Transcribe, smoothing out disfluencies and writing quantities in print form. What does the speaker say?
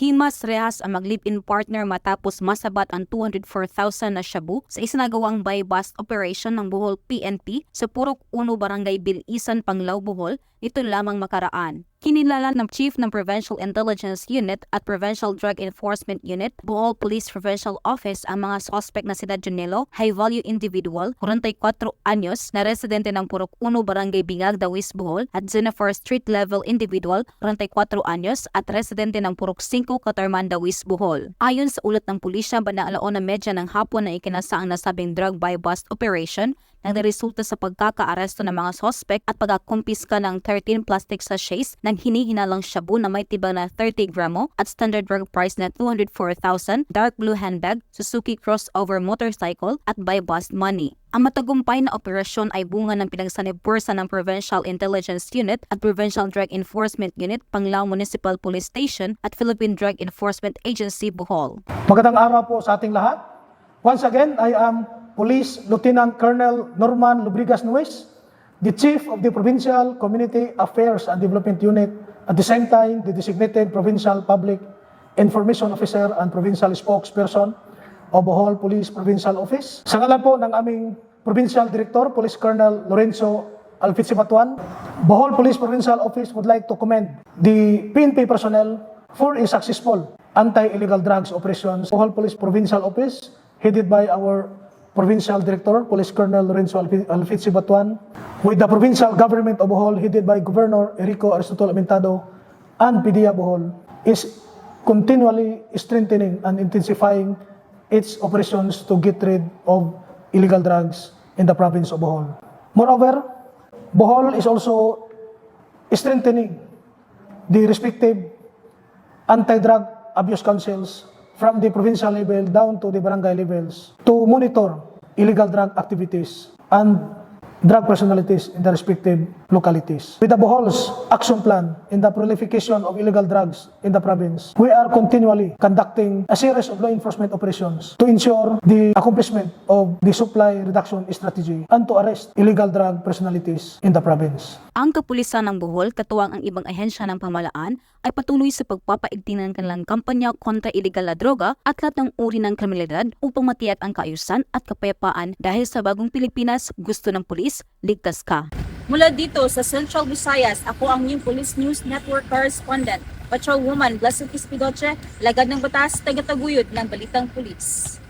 Himas rehas ang mag-live-in partner matapos masabat ang 204,000 na shabu sa isinagawang buy-bust operation ng Bohol PNP sa Purok 1 Barangay Bilisan, Panglao, Bohol nito lamang makaraan. Kinilala ng Chief ng Provincial Intelligence Unit at Provincial Drug Enforcement Unit, Bohol Police Provincial Office ang mga suspect na sina Junelo, high-value individual, 44 anyos, na residente ng Purok 1 Barangay Bingag, Dawis, Bohol, at Jennifer street-level individual, 44 anyos, at residente ng Purok 5, Katarman, Dawis, Bohol. Ayon sa ulat ng pulisya, bandang 1:30 ng hapon na ikinasa ang nasabing drug buy-bust operation na resulta sa pagkakaaresto ng mga suspect at pagkakumpiska ng 13 plastic sachets ng hinihinalang shabu na may tibang na 30 gramo at standard drug price na 204,000, dark blue handbag, Suzuki crossover motorcycle at buy-bust money. Ang matagumpay na operasyon ay bunga ng pinagsanib-pwersa ng Provincial Intelligence Unit at Provincial Drug Enforcement Unit, Panglao Municipal Police Station at Philippine Drug Enforcement Agency, Bohol. Magandang araw po sa ating lahat. Once again, I am Police Lieutenant Colonel Norman Lubrigas Nuez, the Chief of the Provincial Community Affairs and Development Unit, at the same time, the designated Provincial Public Information Officer and Provincial Spokesperson of Bohol Police Provincial Office. Sa ngalan po ng aming Provincial Director, Police Colonel Lorenzo Alfitsi Batuan, Bohol Police Provincial Office would like to commend the PNP personnel for a successful anti-illegal drugs operations. Bohol Police Provincial Office, headed by our Provincial Director, Police Colonel Lorenzo Alfitsi Batuan, with the Provincial Government of Bohol, headed by Governor Erico Aristotol Amintado and PDEA Bohol, is continually strengthening and intensifying its operations to get rid of illegal drugs in the province of Bohol. Moreover, Bohol is also strengthening the respective anti-drug abuse councils from the provincial level down to the barangay levels to monitor illegal drug activities and drug personalities in the respective localities. With the Bohol's action plan in the proliferation of illegal drugs in the province, we are continually conducting a series of law enforcement operations to ensure the accomplishment of the supply reduction strategy and to arrest illegal drug personalities in the province. Ang kapulisan ng Bohol, katuwang ang ibang ahensya ng pamahalaan, ay patuloy sa pagpapaigting ng kanilang kampanya kontra iligal na droga at lahat ng uri ng kriminalidad upang matiyak ang kaayusan at kapayapaan dahil sa bagong Pilipinas, gusto ng pulis, ligtas ka. Mula dito sa Central Visayas, ako ang inyong Police News Network Correspondent, Patrolwoman Blessed Ispidoche, lagad ng batas, tagataguyod ng Balitang Pulis.